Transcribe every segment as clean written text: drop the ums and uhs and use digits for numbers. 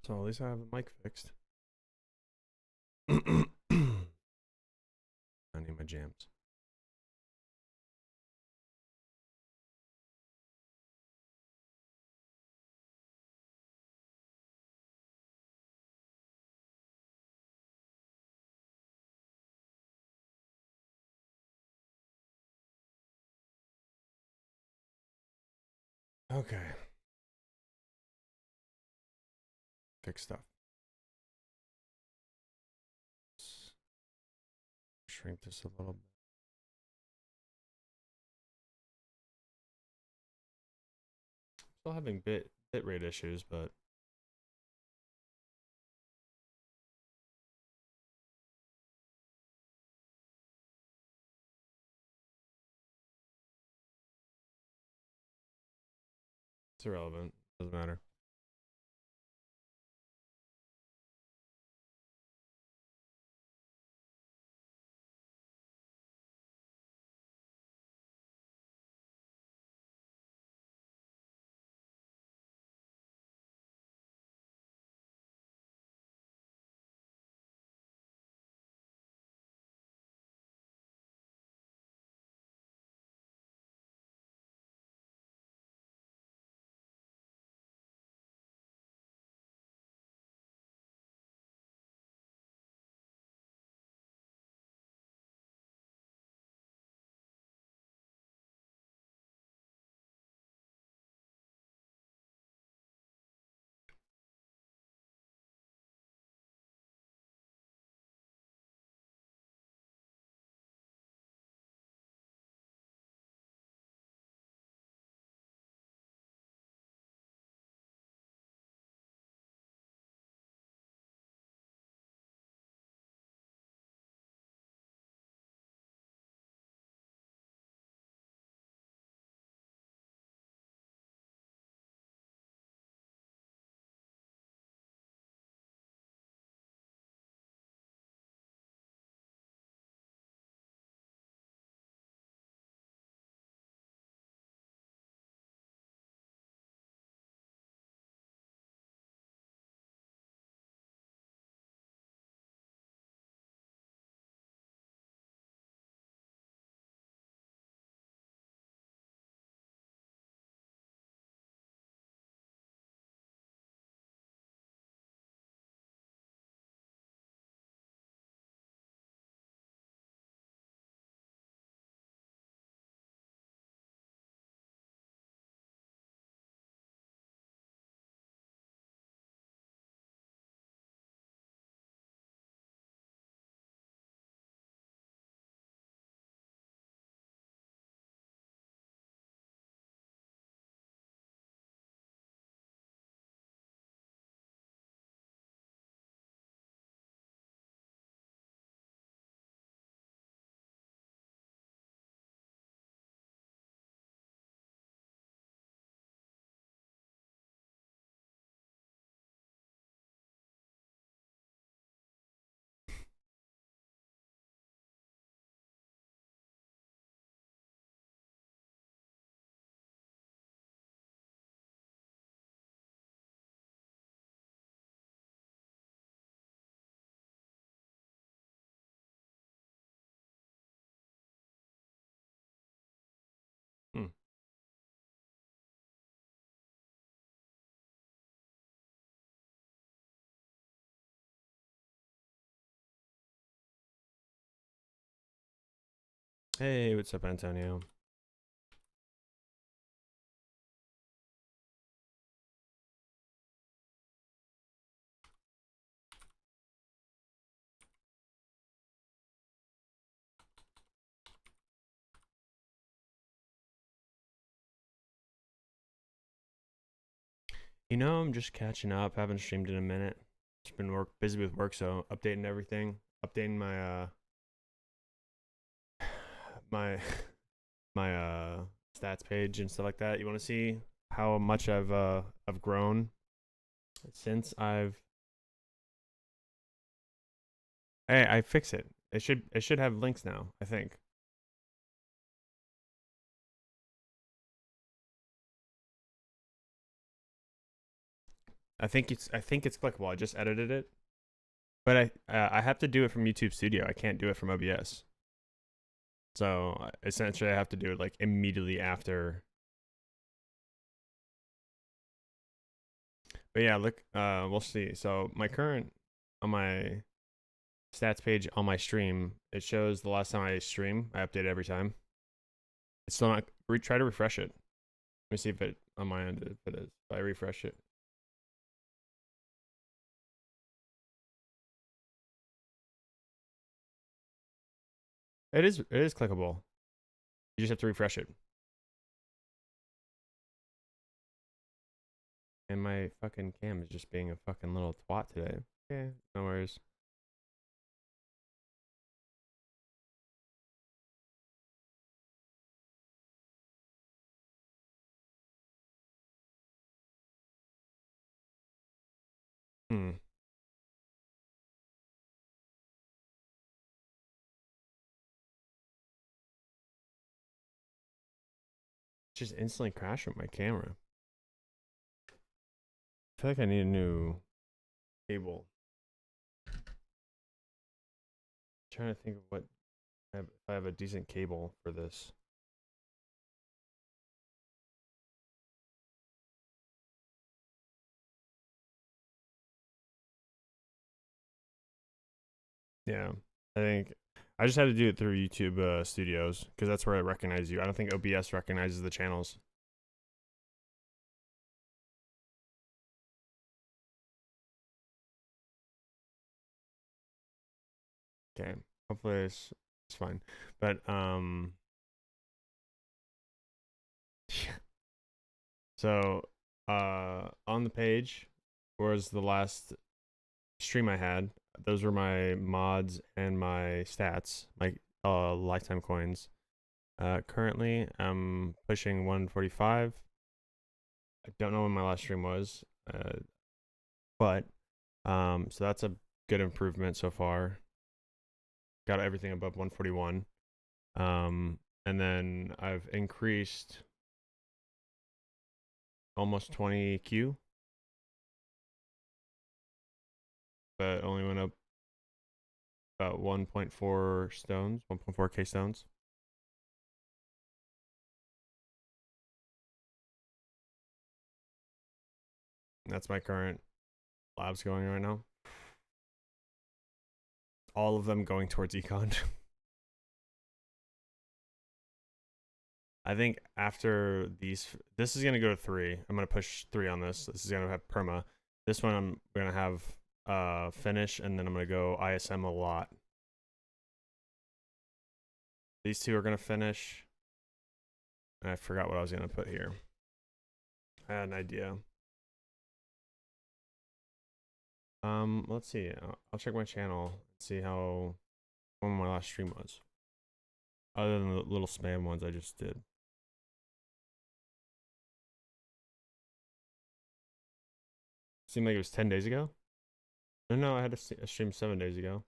So at least I have the mic fixed. I need my jams. Okay. Fix stuff. Shrink this a little bit. Still having bitrate issues, but it's irrelevant. Doesn't matter. Hmm. Hey, what's up, Antonio? I'm just catching up. Haven't streamed in a minute. Just been busy with work, so updating everything, updating my my stats page and stuff like that. You want to see how much I've grown since I've Hey, I fix it. It should have links now, I think. I think it's clickable. I just edited it, but I have to do it from YouTube Studio. I can't do it from OBS. So essentially, I have to do it like immediately after. But yeah, look, we'll see. So my current on my stats page on my stream, it shows the last time I stream. I update it every time. It's still not. Try to refresh it. Let me see if it on my end if it is. If I refresh it. It is clickable. You just have to refresh it. And my fucking cam is just being a fucking little twat today. Okay, no worries. Just instantly crashed with my camera. I feel like I need a new cable. I'm trying to think of what if I have a decent cable for this. Yeah, I think I just had to do it through YouTube Studios because that's where I recognize you. I don't think OBS recognizes the channels. Okay, hopefully it's fine. But so on the page was the last stream I had. Those were my mods and my stats, my lifetime coins. Currently I'm pushing 145. I don't know when my last stream was, but so that's a good improvement so far. Got everything above 141. And then I've increased almost 20 Q, but only went up about 1.4 stones, 1.4k stones. That's my current labs going right now. All of them going towards econ. I think after these, this is gonna go to 3. I'm gonna push 3 on this. This is gonna have perma. This one I'm gonna have finish, and then I'm gonna go ISM a lot. These 2 are gonna finish. And I forgot what I was gonna put here. I had an idea. Let's see. I'll check my channel and see when my last stream was. Other than the little spam ones I just did. Seemed like it was 10 days ago. No, I had a stream 7 days ago.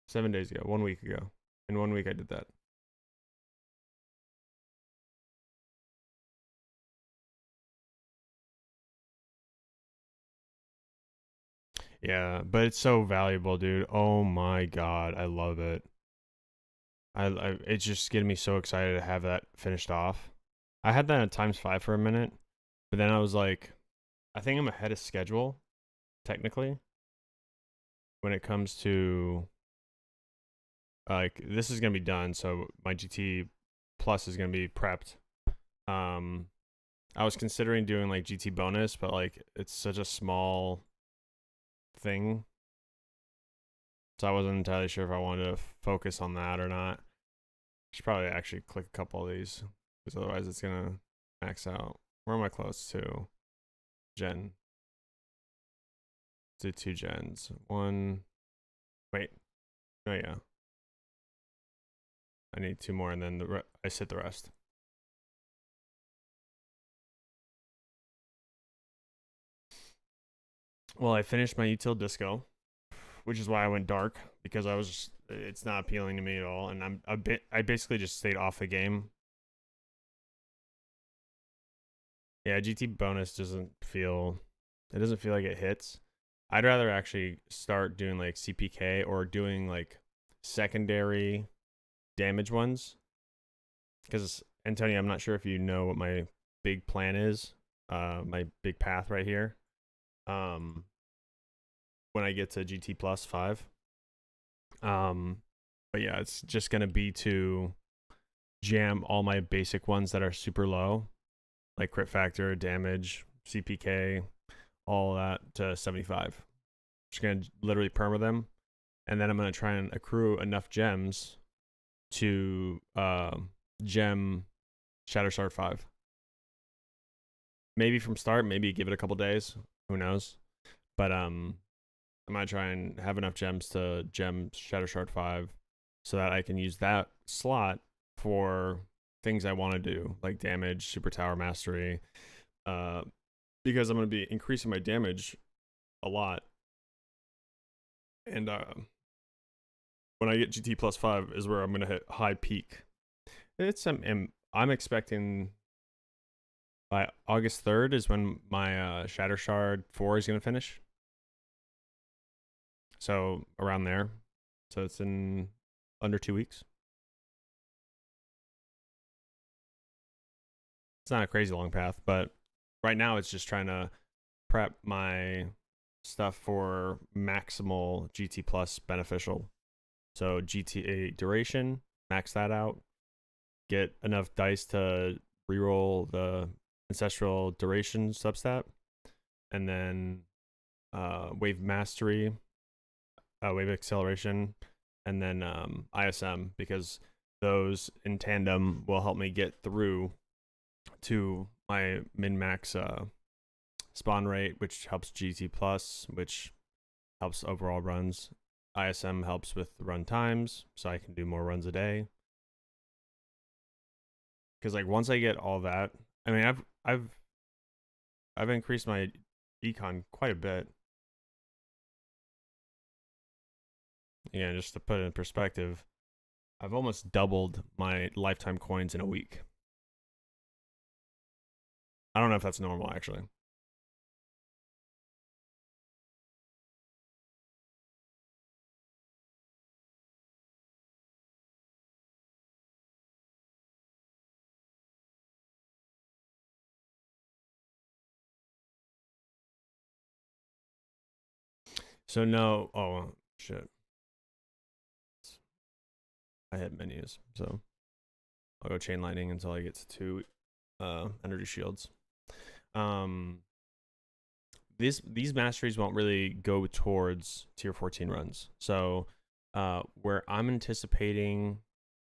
7 days ago, 1 week ago. In 1 week I did that. Yeah, but it's so valuable, dude. Oh my god, I love it. It's just getting me so excited to have that finished off. I had that at ×5 for a minute, but then I was like, I think I'm ahead of schedule, technically, when it comes to like this is gonna be done, so my GT Plus is gonna be prepped. I was considering doing like GT bonus, but like it's such a small thing, so I wasn't entirely sure if I wanted to focus on that or not. Should probably actually click a couple of these because otherwise it's gonna max out. Where am I close to? Gen. Do 2 gens. 1. Wait. Oh yeah. I need 2 more, and then I sit the rest. Well, I finished my util disco, which is why I went dark, because it's not appealing to me at all, and I basically just stayed off the game. Yeah, GT bonus it doesn't feel like it hits. I'd rather actually start doing like CPK or doing like secondary damage ones. Because Antonio, I'm not sure if you know what my big plan is, my big path right here. When I get to GT plus 5. But yeah, it's just gonna be to jam all my basic ones that are super low, like crit factor, damage, CPK, all that to 75. Just gonna literally perma them, and then I'm gonna try and accrue enough gems to gem Shatterstar 5. Maybe from start, maybe give it a couple days. Who knows? But I'm gonna try and have enough gems to gem Shattershard 5 so that I can use that slot for things I want to do, like damage, super tower mastery. Because I'm gonna be increasing my damage a lot. And when I get GT plus 5 is where I'm gonna hit high peak. I'm expecting by August 3rd is when my Shattershard 4 is gonna finish. So around there. So it's in under 2 weeks. It's not a crazy long path, but right now it's just trying to prep my stuff for maximal GT plus beneficial. So GTA duration, max that out, get enough dice to reroll the ancestral duration substat, and then wave mastery, wave acceleration, and then ISM, because those in tandem will help me get through to my min max spawn rate, which helps GT plus, which helps overall runs. ISM helps with run times, so I can do more runs a day. Because like once I get all that, I mean I've increased my econ quite a bit. Yeah, just to put it in perspective, I've almost doubled my lifetime coins in a week. I don't know if that's normal actually. So no, oh shit, I hit menus, so I'll go chain lightning until I get to 2 energy shields. These masteries won't really go towards tier 14 runs. So where I'm anticipating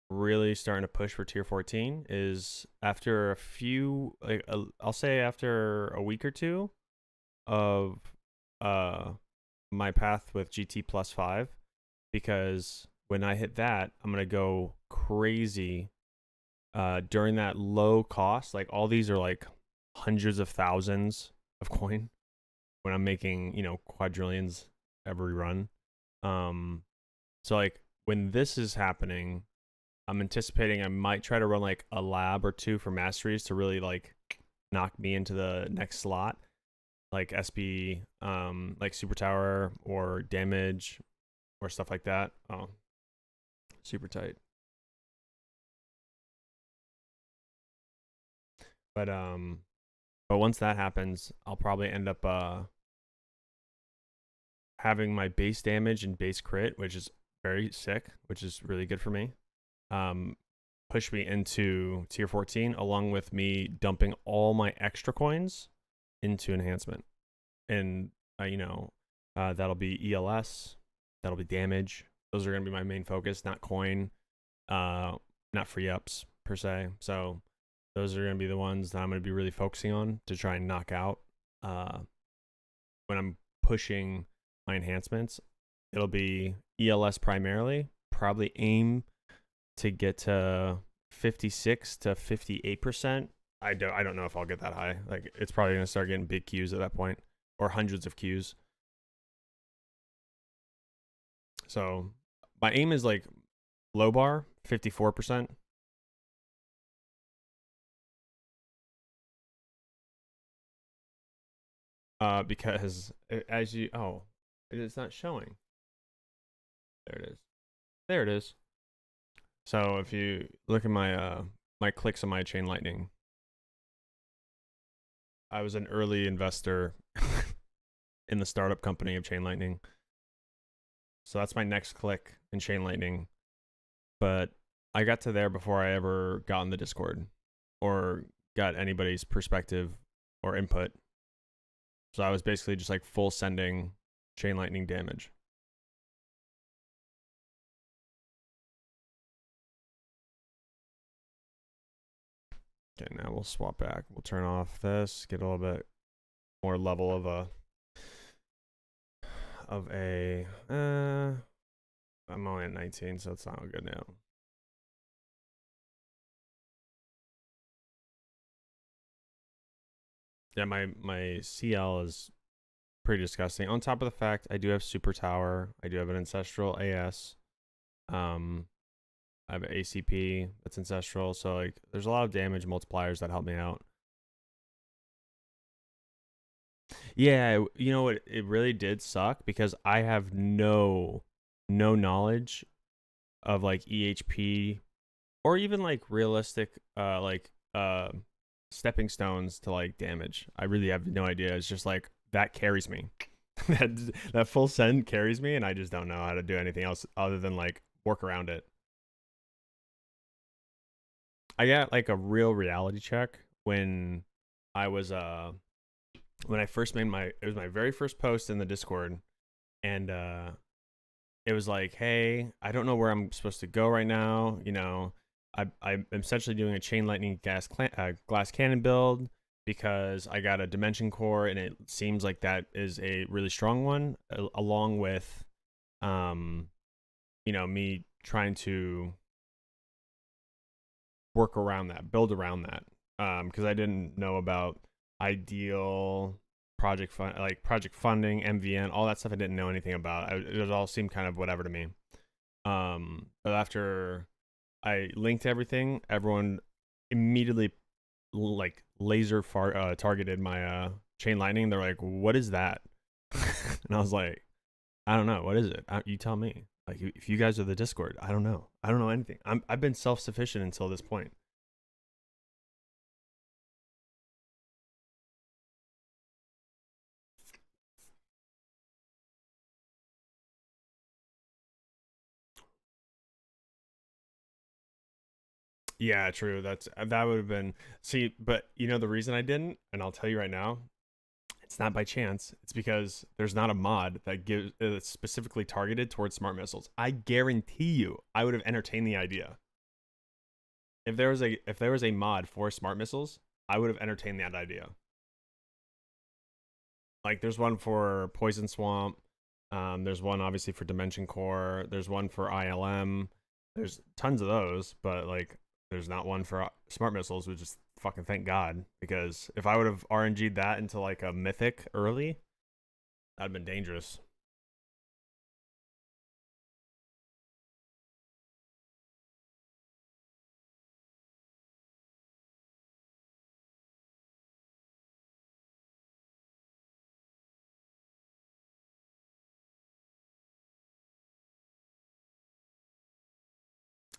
really starting to push for tier 14 is after a few, like I'll say after a week or two of my path with GT plus 5, because when I hit that, I'm gonna go crazy during that low cost. Like all these are like hundreds of thousands of coin when I'm making, quadrillions every run. So like when this is happening, I'm anticipating I might try to run like a lab or two for masteries to really like knock me into the next slot, like SB, like super tower or damage or stuff like that. Oh, super tight. But once that happens, I'll probably end up having my base damage and base crit, which is very sick, which is really good for me. Push me into tier 14, along with me dumping all my extra coins into enhancement. And that'll be ELS, that'll be damage. Those are going to be my main focus, not coin, not free ups per se. So those are going to be the ones that I'm going to be really focusing on to try and knock out when I'm pushing my enhancements. It'll be ELS primarily, probably aim to get to 56 to 58%. I don't know if I'll get that high. Like it's probably going to start getting big queues at that point, or hundreds of queues. So my aim is like low bar 54%. Because as you, oh, it's not showing. There it is. There it is. So if you look at my my clicks on my Chain Lightning, I was an early investor in the startup company of Chain Lightning. So that's my next click in Chain Lightning. But I got to there before I ever got on the Discord or got anybody's perspective or input. So I was basically just like full sending Chain Lightning damage. Okay, now we'll swap back. We'll turn off this, get a little bit more level of a I'm only at 19, so it's not good now. Yeah, my CL is pretty disgusting. On top of the fact, I do have Super Tower. I do have an Ancestral AS. I have an ACP that's Ancestral. So like, there's a lot of damage multipliers that help me out. Yeah, you know what? It really did suck because I have no knowledge of like EHP or even like realistic stepping stones to like damage. I really have no idea. It's just like that carries me. that full send carries me, and I just don't know how to do anything else other than like work around it. I got like a real reality check when I was when I first made it was my very first post in the Discord, and it was like, hey, I don't know where I'm supposed to go right now. You know, I'm essentially doing a Chain Lightning glass cannon build because I got a Dimension Core, and it seems like that is a really strong one, along with, you know, me trying to work around that, build around that, because I didn't know about ideal project funding, MVN, all that stuff. I didn't know anything about. It all seemed kind of whatever to me. But after I linked everything, everyone immediately like laser targeted my Chain Lightning. They're like, "What is that?" And I was like, "I don't know. What is it? You tell me." Like, if you guys are the Discord, I don't know. I don't know anything. I've been self sufficient until this point. Yeah, true. That would have been, see, but you know the reason I didn't, and I'll tell you right now, it's not by chance. It's because there's not a mod that gives specifically targeted towards smart missiles. I guarantee you, I would have entertained the idea. If there was a mod for smart missiles, I would have entertained that idea. Like there's one for Poison Swamp. There's one obviously for Dimension Core. There's one for ILM. There's tons of those, but like there's not one for smart missiles, which is fucking thank God. Because if I would have RNG'd that into like a mythic early, that'd been dangerous.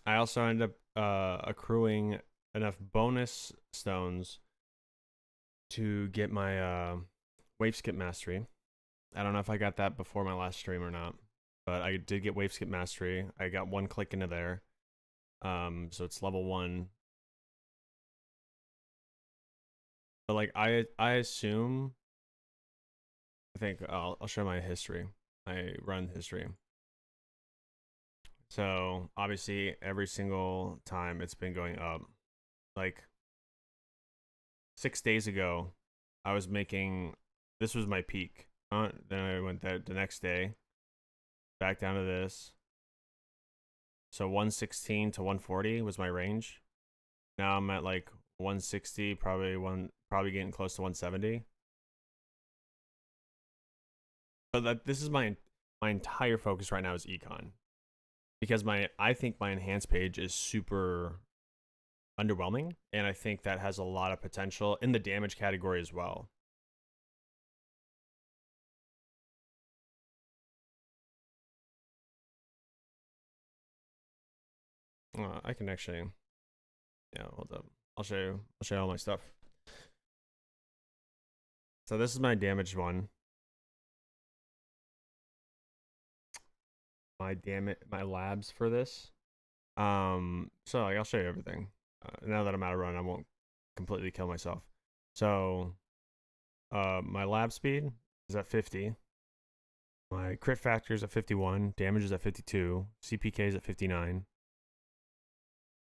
I also ended up accruing enough bonus stones to get my wave skip mastery. I don't know if I got that before my last stream or not, but I did get wave skip mastery. I got one click into there. So it's level 1. But like I assume, I think I'll show my history. I run history. So obviously every single time it's been going up. Like 6 days ago, I was making, this was my peak. Then I went there the next day, back down to this. So 116 to 140 was my range. Now I'm at like 160, probably getting close to 170. But this is my entire focus right now is econ, because I think my enhanced page is super underwhelming, and I think that has a lot of potential in the damage category as well. I can actually, yeah, hold up. I'll show you. I'll show you all my stuff. So this is my damaged one. My labs for this. So like, I'll show you everything. Now that I'm out of run, I won't completely kill myself. So, my lab speed is at 50. My crit factor is at 51. Damage is at 52. CPK is at 59.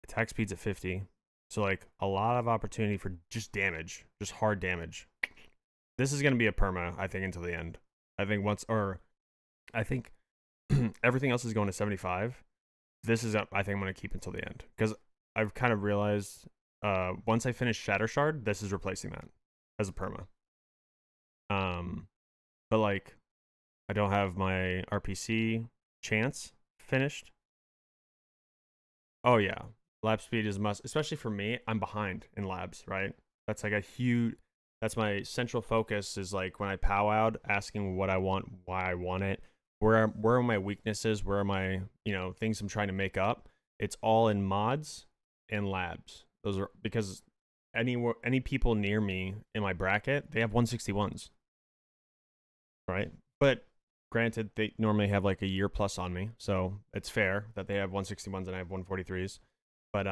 Attack speed's at 50. So like a lot of opportunity for just damage, just hard damage. This is gonna be a perma, I think, until the end. I think I think everything else is going to 75. This is up. I think I'm gonna keep until the end because I've kind of realized once I finish Shatter Shard, this is replacing that as a perma. But like I don't have my RPC chance finished. Oh yeah, lab speed is a must, especially for me. I'm behind in labs, right? That's like a huge. That's my central focus. Is like when I powwowed, asking what I want, why I want it, where are my weaknesses, where are my things I'm trying to make up. It's all in mods and labs. Those are because any people near me in my bracket, they have 161s, right? But granted, they normally have like a year plus on me, so it's fair that they have 161s and I have 143s. But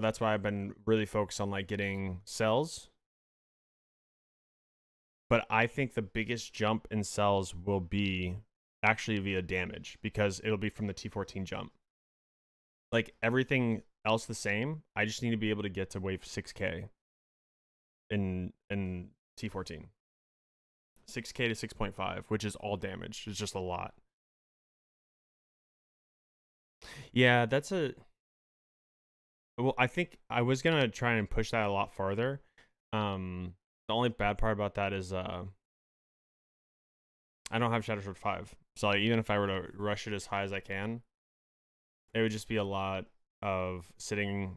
that's why I've been really focused on like getting cells. But I think the biggest jump in cells will be actually via damage because it'll be from the T14 jump. Like everything else the same, I just need to be able to get to wave 6k in T14. 6k to 6.5, which is all damage. It's just a lot. Yeah, that's a. Well, I think I was gonna try and push that a lot farther. The only bad part about that is I don't have Shadow Sword 5. So like, even if I were to rush it as high as I can, it would just be a lot of sitting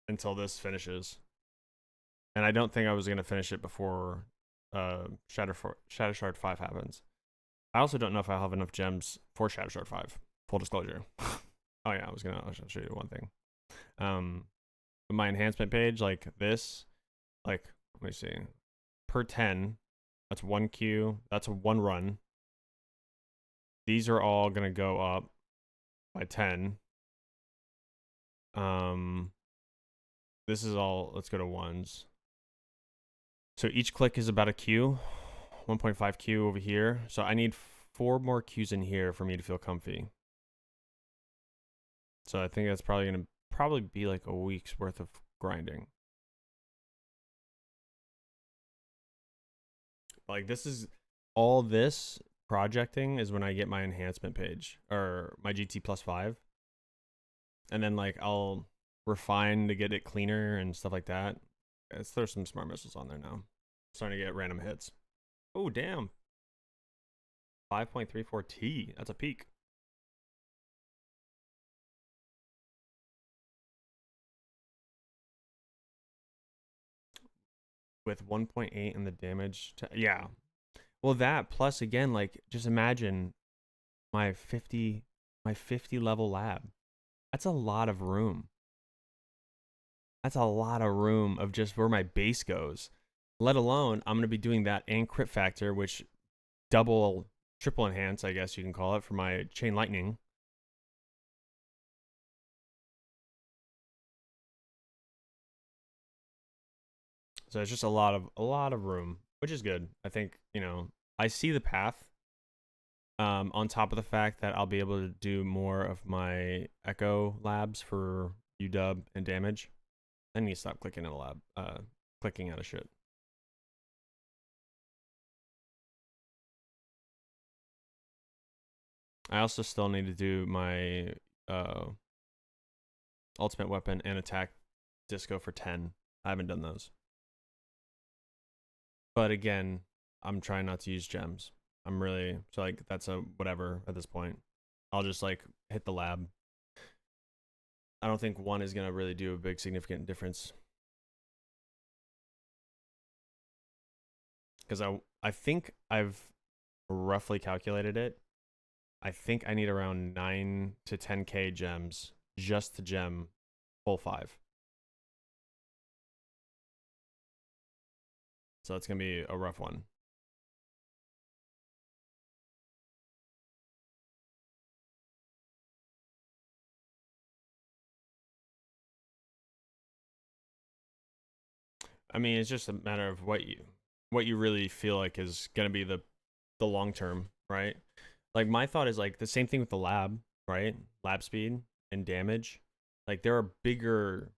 until this finishes. And I don't think I was gonna finish it before Shadow Shard 5 happens. I also don't know if I'll have enough gems for Shadow Shard 5. Full disclosure. Oh yeah, I'll show you one thing. My enhancement page, like this, like let me see, per 10, that's 1 Q, that's a 1 run. These are all gonna go up by 10. This is all, let's go to ones. So each click is about a Q, 1.5 Q over here. So I need 4 more Qs in here for me to feel comfy. So I think that's probably gonna be like a week's worth of grinding. Like this is all this projecting is when I get my enhancement page or my GT plus 5. And then like I'll refine to get it cleaner and stuff like that. Let's throw some smart missiles on there now. Starting to get random hits. Oh damn. 5.34 T. That's a peak. With 1.8 in the damage yeah. Well, that plus again, like just imagine my 50 level lab. That's a lot of room. That's a lot of room of just where my base goes. Let alone I'm going to be doing that and crit factor, which triple enhance, I guess you can call it, for my chain lightning. So it's just a lot of room, which is good. I think, I see the path. On top of the fact that I'll be able to do more of my echo labs for UW and damage. I need to stop clicking at a lab, clicking out of shit. I also still need to do my ultimate weapon and attack disco for 10. I haven't done those. But again, I'm trying not to use gems. I'm really, so like that's a whatever at this point. I'll just like hit the lab. I don't think one is gonna really do a big significant difference. Because I think I've roughly calculated it. I think I need around 9 to 10k gems just to gem full 5. So it's gonna be a rough one. I mean, it's just a matter of what you really feel like is gonna be the long term, right? Like my thought is like the same thing with the lab, right? Lab speed and damage. Like there are bigger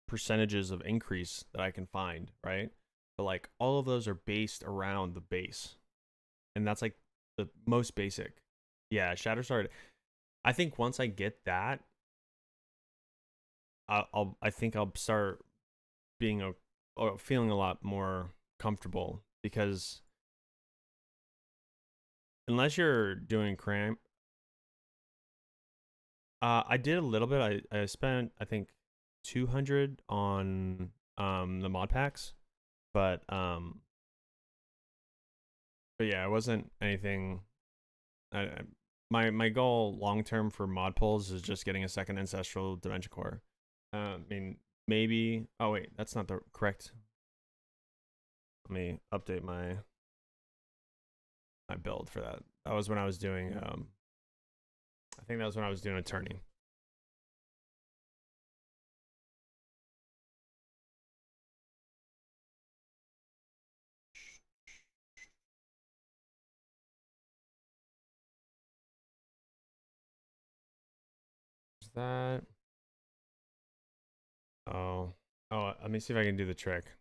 percentages of increase that I can find, right? But like all of those are based around the base. And that's like the most basic. Yeah, Shatterstar. I think once I get that, I think I'll start being or feeling a lot more comfortable because unless you're doing cramp, I did a little bit. I spent I think 200 on the mod packs, but um but yeah, it wasn't anything. My goal long term for mod pulls is just getting a second ancestral dimension core. I mean maybe. Oh wait, that's not the correct. Let me update my build for that. That was when I was doing. I think that was when I was doing attorney. Is that? Oh, oh. Let me see if I can do the trick. It's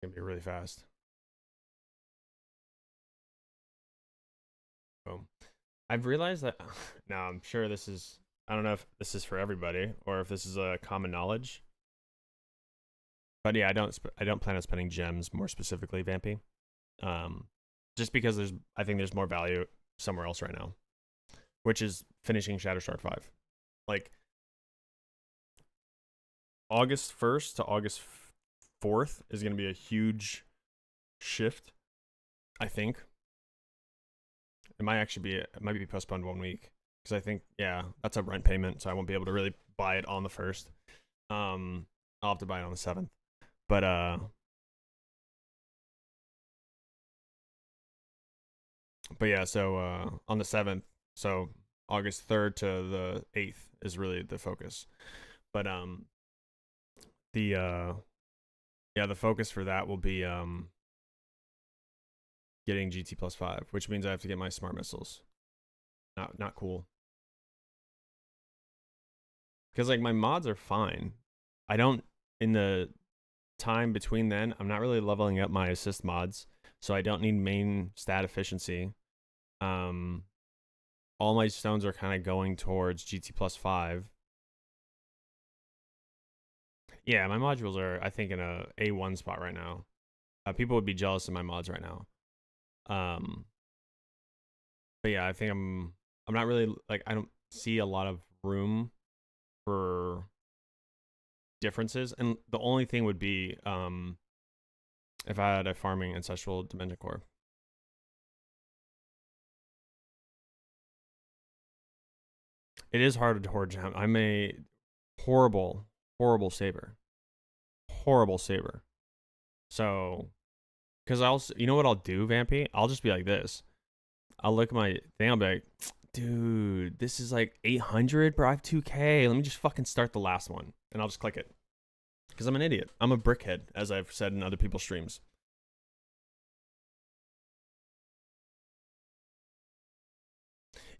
gonna be really fast. Boom. I've realized that now. I'm sure this is. I don't know if this is for everybody or if this is a common knowledge. But yeah, I don't plan on spending gems more specifically, Vampy. Um, just because I think there's more value somewhere else right now, which is finishing Shatterstar 5. Like August 1st to August 4th is going to be a huge shift, I think. It might be postponed 1 week because I think, yeah, that's a rent payment, so I won't be able to really buy it on the 1st. I'll have to buy it on the 7th. But yeah, so on the 7th, so August 3rd to the 8th is really the focus. But the yeah, the focus for that will be getting GT plus 5, which means I have to get my smart missiles. Not cool. Because like my mods are fine. I don't in the time between then, I'm not really leveling up my assist mods, so I don't need main stat efficiency. Um all my stones are kind of going towards GT plus 5. Yeah, my modules are I think in a A1 spot right now. People would be jealous of my mods right now. Um but yeah, I think I'm not really like I don't see a lot of room for differences, and the only thing would be if I had a farming ancestral dimension core. It is hard to hoard gem. I'm a horrible, horrible saver, horrible saver. So, because I also, you know what I'll do, Vampy? I'll just be like this. I'll look at my thing. I'll be like, dude, this is like 800, bro. I have 2K. Let me just fucking start the last one, and I'll just click it. Because I'm an idiot. I'm a brickhead, as I've said in other people's streams.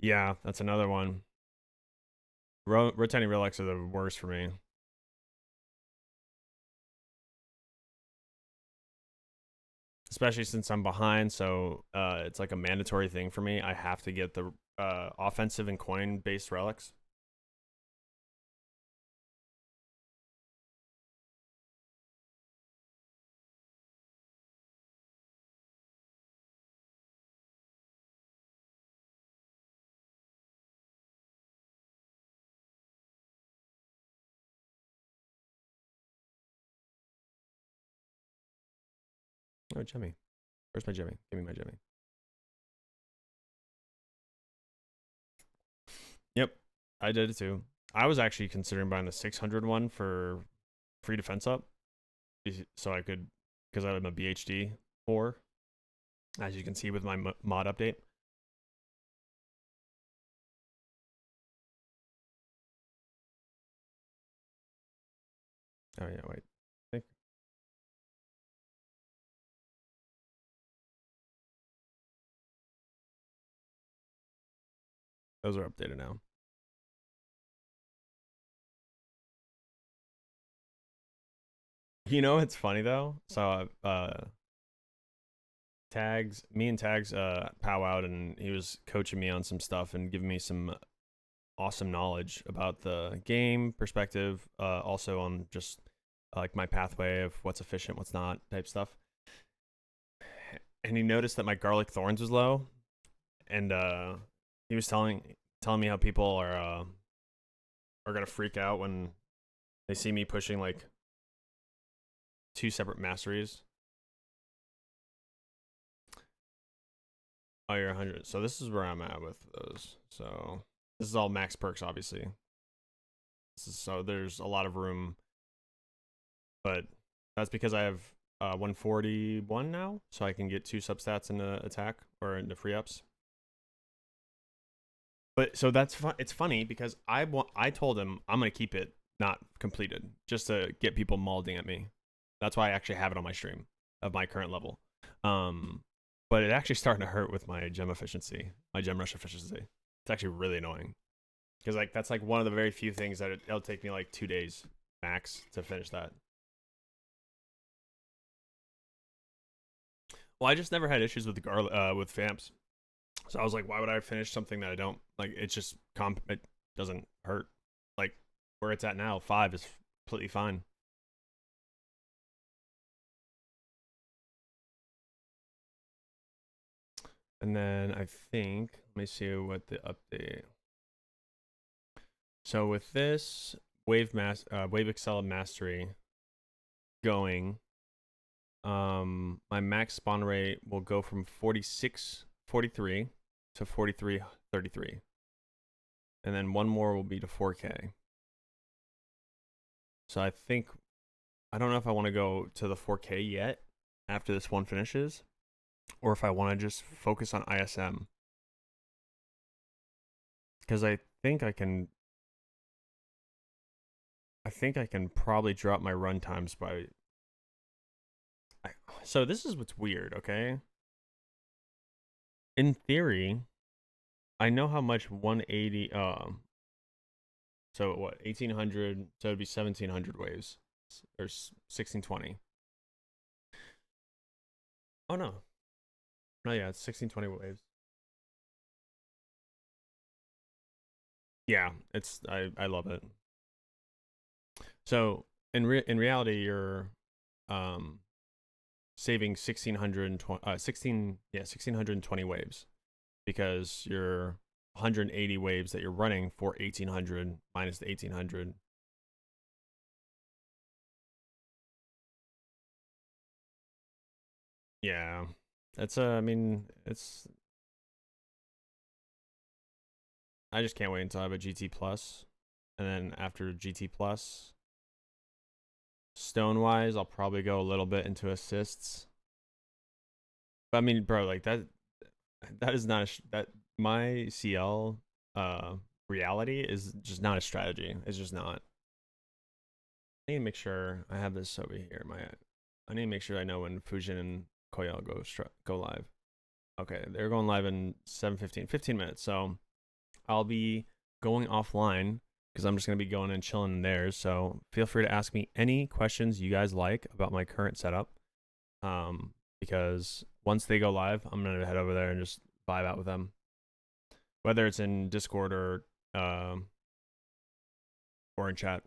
Yeah, that's another one. Rotating relics are the worst for me. Especially since I'm behind, so it's like a mandatory thing for me. I have to get the offensive and coin based relics. Oh, Jimmy. Where's my Jimmy? Give me my Jimmy. Yep, I did it too. I was actually considering buying the 600 one for free defense up, so I could, because I'm a BHD 4, as you can see with my mod update. Oh yeah, wait. I think those are updated now. You know, it's funny though. So, me and Tags, powwowed, and he was coaching me on some stuff and giving me some awesome knowledge about the game perspective. Also on just like my pathway of what's efficient, what's not, type stuff. And he noticed that my garlic thorns was low, and he was telling me how people are gonna freak out when they see me pushing like 2 separate masteries. Oh, you're 100. So this is where I'm at with those. So this is all max perks, obviously. So there's a lot of room, but that's because I have 141 now, so I can get 2 substats in the attack or in the free ups. But so that's fun. It's funny because I told him I'm gonna keep it not completed just to get people mauling at me. That's why I actually have it on my stream of my current level. Um, but it actually starting to hurt with my gem efficiency, my gem rush efficiency. It's actually really annoying because like that's like one of the very few things that it'll take me like 2 days max to finish that. Well, I just never had issues with the with Vamps, so I was like, why would I finish something that I don't like? It's just it doesn't hurt. Like where it's at now, 5 is completely fine. And then I think, let me see what the update. So with this Wave Excel Mastery going, my max spawn rate will go from 46.43 to 43.33. And then one more will be to 4K. So I think, I don't know if I want to go to the 4K yet after this one finishes, or if I want to just focus on ISM. Because I think I can probably drop my run times by. So this is what's weird, okay? In theory, I know how much 180. So what? 1800. So it'd be 1700 waves, or 1620. Oh no, no, yeah, it's 1620 waves. Yeah, I love it. So in reality, you're um saving 1620 1620 waves because you're 180 waves that you're running for 1800 minus the 1800. Yeah, that's I mean, it's I just can't wait until I have a GT plus, and then after GT plus, stone wise, I'll probably go a little bit into assists. But I mean, bro, like that is not that my CL reality is just not a strategy. It's just not. I need to make sure I have this over here. I need to make sure I know when Fujin and Koyal go live. Okay, they're going live in 15 minutes. So I'll be going offline because I'm just gonna be going and chilling in theirs. So feel free to ask me any questions you guys like about my current setup. Because once they go live, I'm gonna head over there and just vibe out with them, whether it's in Discord or in chat.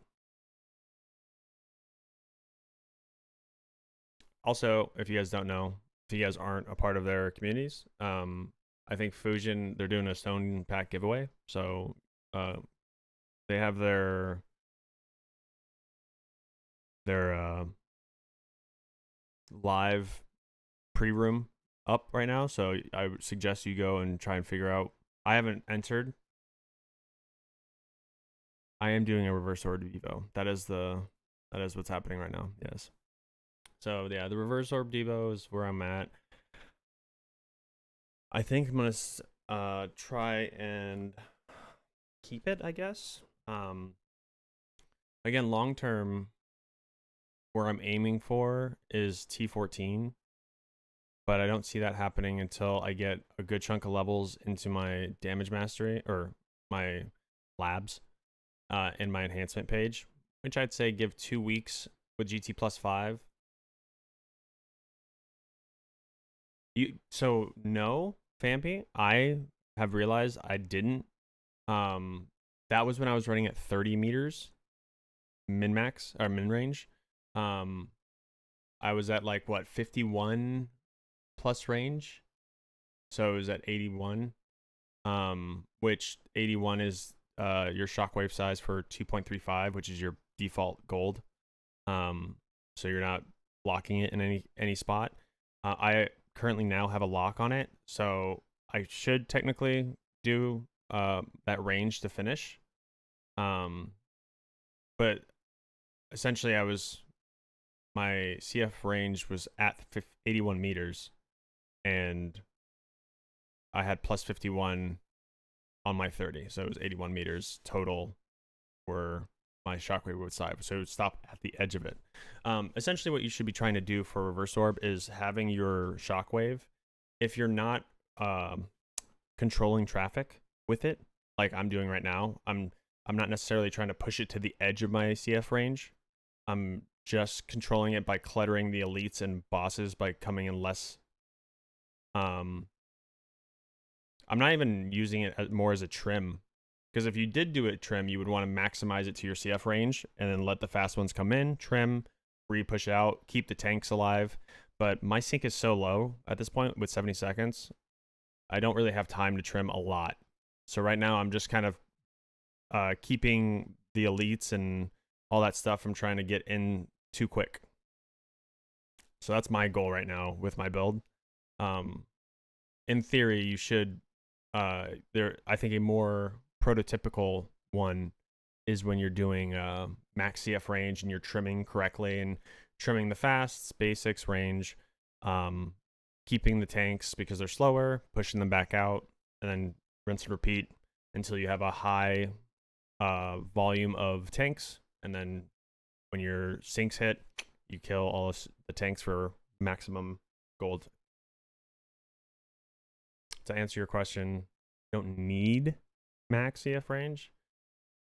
Also, if you guys don't know, if you guys aren't a part of their communities, I think Fujin, they're doing a stone pack giveaway. So they have their live pre-room up right now. So I would suggest you go and try and figure out. I haven't entered I am doing a reverse orb Devo. That is what's happening right now. Yes. So yeah, the reverse orb Devo is where I'm at. I think I'm gonna try and keep it, I guess. Again, long term, where I'm aiming for is T14, but I don't see that happening until I get a good chunk of levels into my damage mastery or my labs in my enhancement page, which I'd say give 2 weeks with GT plus 5. So no, Fampy, I have realized I didn't. That was when I was running at 30 meters min max or min range. I was at like what 51 plus range, so it was at 81. Which 81 is your shockwave size for 2.35, which is your default gold. So you're not locking it in any spot. I currently now have a lock on it, so I should technically do that range to finish. But essentially, my CF range was at 81 meters, and I had plus 51 on my 30, so it was 81 meters total where my shockwave would stop. So it would stop at the edge of it. Essentially, what you should be trying to do for reverse orb is having your shockwave, if you're not controlling traffic with it, like I'm doing right now, I'm not necessarily trying to push it to the edge of my CF range. I'm just controlling it by cluttering the elites and bosses by coming in less. I'm not even using it more as a trim, because if you did do it trim, you would want to maximize it to your CF range and then let the fast ones come in, trim, re-push out, keep the tanks alive. But my sync is so low at this point with 70 seconds, I don't really have time to trim a lot. So right now I'm just kind of keeping the elites and all that stuff from trying to get in too quick. So that's my goal right now with my build. In theory, you should I think a more prototypical one is when you're doing max CF range and you're trimming correctly and trimming the fasts, basics, range, keeping the tanks because they're slower, pushing them back out, and then rinse and repeat until you have a high volume of tanks. And then when your sinks hit, you kill all the tanks for maximum gold. To answer your question, you don't need max CF range,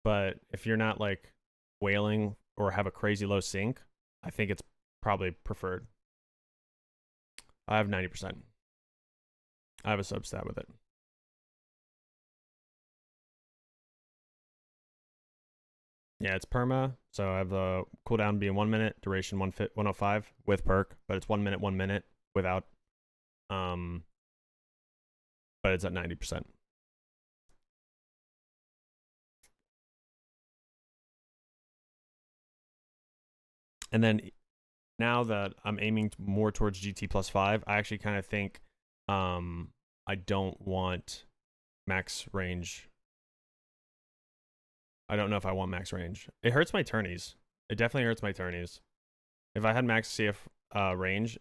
but if you're not like whaling or have a crazy low sync, I think it's probably preferred. I have 90%. I have a substat with it. Yeah, it's perma, so I have the cooldown being 1 minute, duration 105 with perk, but it's 1 minute, 1 minute without. But it's at 90%. And then now that I'm aiming more towards GT plus 5, I actually kind of think I don't want max range. I don't know if I want max range. It hurts my turnies. It definitely hurts my turnies. If I had max CF range,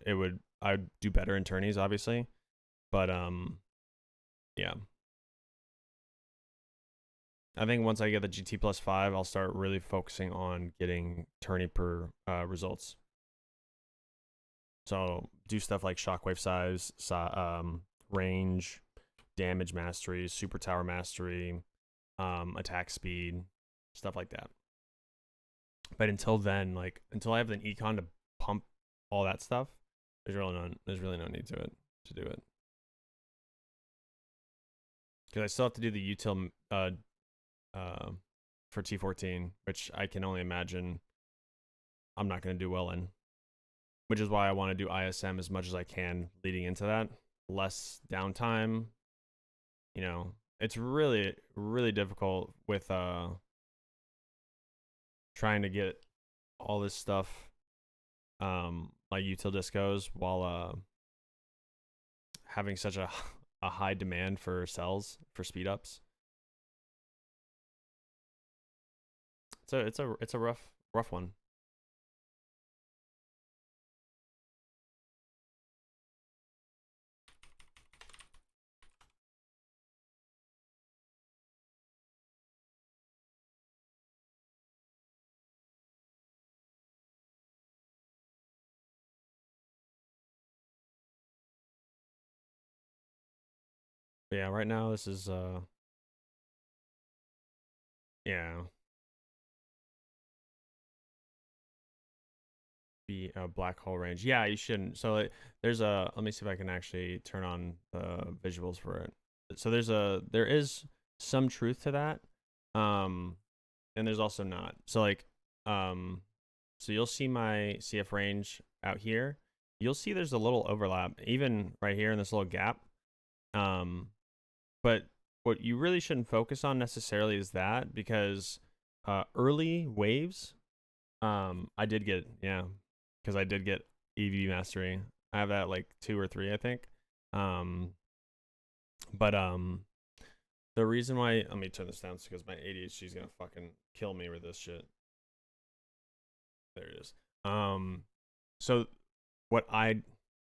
I'd do better in turnies, obviously. But yeah. I think once I get the GT plus 5, I'll start really focusing on getting tourney per results. So do stuff like shockwave size, range, damage mastery, super tower mastery, attack speed, stuff like that. But until then, like until I have an econ to pump all that stuff, there's really no need to do it. Because I still have to do the util for T14, which I can only imagine I'm not going to do well in. Which is why I want to do ISM as much as I can leading into that. Less downtime. You know, it's really, really difficult with trying to get all this stuff like util discos while having such a high demand for cells for speed ups. it's a rough one. But yeah, right now this is yeah, be a black hole range. Yeah, you shouldn't. So there's a, let me see if I can actually turn on the visuals for it. So there is some truth to that. And there's also not. So like so you'll see my CF range out here. You'll see there's a little overlap even right here in this little gap. Um but what you really shouldn't focus on necessarily is that, because early waves, I did get, yeah, because I did get EV mastery. I have that like 2 or 3, I think. Um, but the reason why, let me turn this down because my ADHD is gonna fucking kill me with this shit. There it is. So what I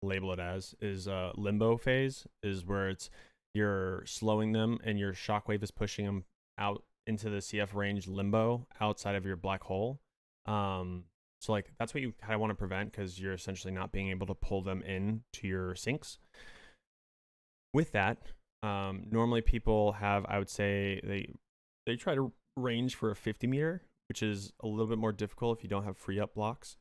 label it as is limbo phase, is where it's you're slowing them and your shockwave is pushing them out into the CF range limbo outside of your black hole. So like that's what you kind of want to prevent, because you're essentially not being able to pull them in to your sinks. With that, normally people have, I would say they try to range for a 50 meter, which is a little bit more difficult if you don't have free up blocks.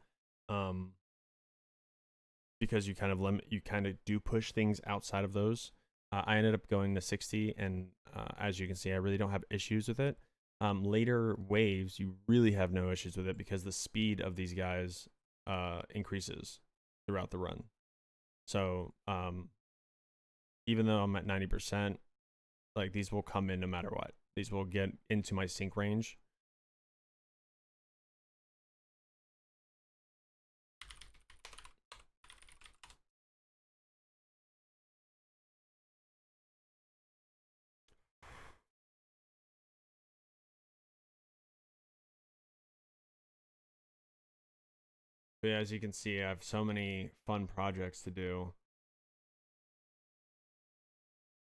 Because you kind of limit, you kind of do push things outside of those. I ended up going to 60, and as you can see, I really don't have issues with it. Later waves, you really have no issues with it because the speed of these guys increases throughout the run. So even though I'm at 90%, like these will come in no matter what. These will get into my sink range. But yeah, as you can see, I have so many fun projects to do.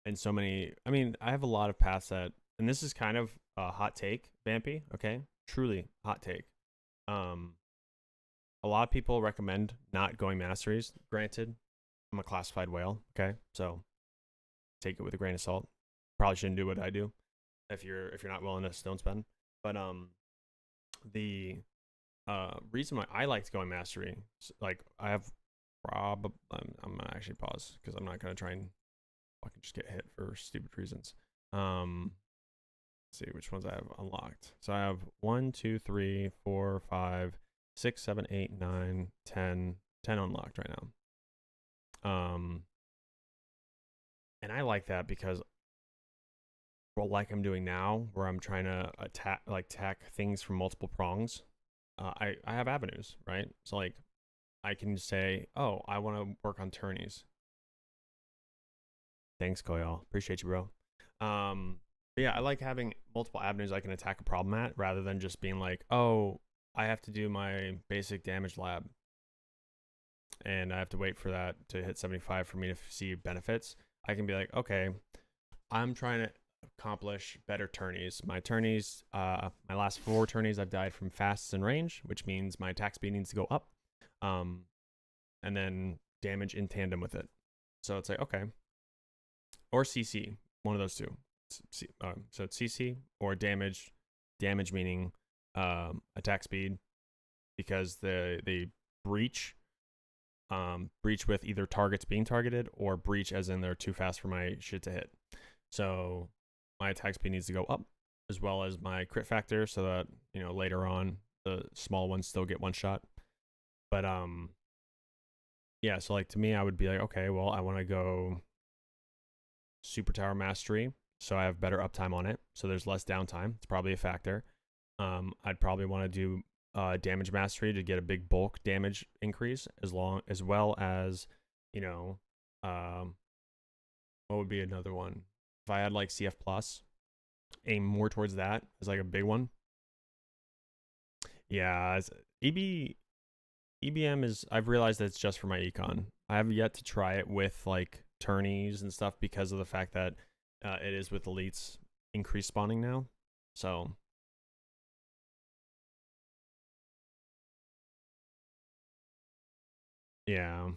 And so many, I mean, I have a lot of paths that, and this is kind of a hot take, Vampy, okay? Truly hot take. A lot of people recommend not going masteries. Granted, I'm a classified whale, okay? So take it with a grain of salt. Probably shouldn't do what I do if you're not willing to stone spend. But the reason why I liked going mastery, like I have probably, I'm gonna actually pause because I'm not gonna try and fucking just get hit for stupid reasons. Let's see which ones I have unlocked. So I have 1, 2, 3, 4, 5, 6, 7, 8, 9, 10, 10 unlocked right now. And I like that because, well, like I'm doing now, where I'm trying to attack things from multiple prongs. I have avenues, right? So like I can say, oh, I want to work on tourneys. Thanks, Koyal. Appreciate you, bro. But yeah, I like having multiple avenues I can attack a problem at, rather than just being like, oh, I have to do my basic damage lab and I have to wait for that to hit 75 for me to see benefits. I can be like, okay, I'm trying to accomplish better tourneys. My tourneys, my last 4 tourneys, I've died from fasts and range, which means my attack speed needs to go up, and then damage in tandem with it. So it's like, okay, or CC, one of those two. So it's CC or damage. Damage meaning attack speed, because the breach, breach with either targets being targeted, or breach as in they're too fast for my shit to hit. So my attack speed needs to go up, as well as my crit factor, so that, you know, later on the small ones still get one shot. But yeah, so like to me, I would be like, okay, well, I want to go super tower mastery, so I have better uptime on it, so there's less downtime. It's probably a factor. I'd probably want to do damage mastery to get a big bulk damage increase, as well as, you know, what would be another one? If I had like CF plus, aim more towards that as like a big one. Yeah, EB EBM is. I've realized that it's just for my econ. I have yet to try it with like tourneys and stuff because of the fact that it is with elites increased spawning now. So yeah,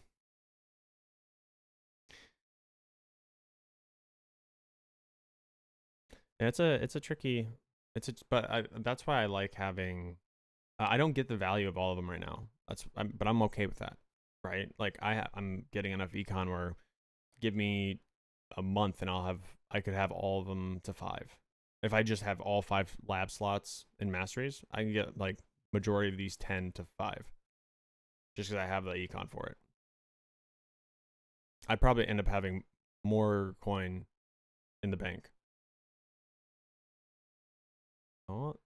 it's a tricky. But that's why I like having. I don't get the value of all of them right now. But I'm okay with that, right? Like I'm getting enough econ where give me a month and I could have all of them to 5. If I just have all 5 lab slots in masteries, I can get like majority of these 10 to 5 just because I have the econ for it. I'd probably end up having more coin in the bank. Oh,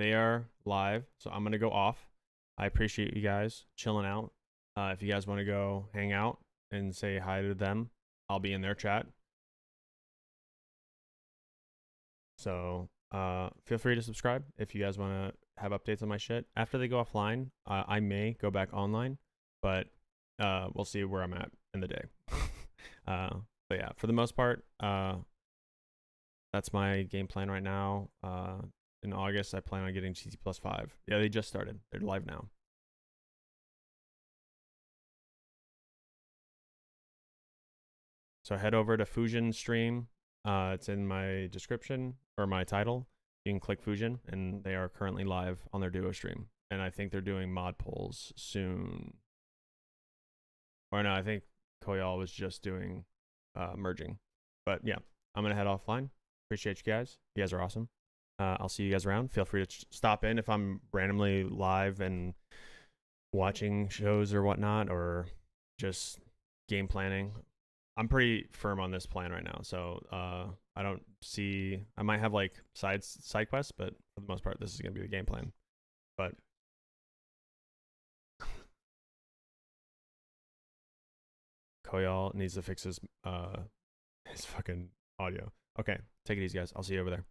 they are live, so I'm gonna go off. I appreciate you guys chilling out. If you guys want to go hang out and say hi to them, I'll be in their chat. So feel free to subscribe if you guys want to have updates on my shit. After they go offline, I may go back online, but we'll see where I'm at in the day. uh, but yeah, for the most part, that's my game plan right now. In August, I plan on getting TC plus 5. Yeah, they just started. They're live now. So head over to Fusion stream. It's in my description or my title. You can click Fusion, and they are currently live on their Duo stream. And I think they're doing mod polls soon. Or no, I think Koyal was just doing merging. But yeah, I'm gonna head offline. Appreciate you guys. You guys are awesome. I'll see you guys around. Feel free to stop in if I'm randomly live and watching shows or whatnot, or just game planning. I'm pretty firm on this plan right now, so I don't see. I might have like side quests, but for the most part, this is gonna be the game plan. But Koyal needs to fix his fucking audio. Okay, take it easy, guys. I'll see you over there.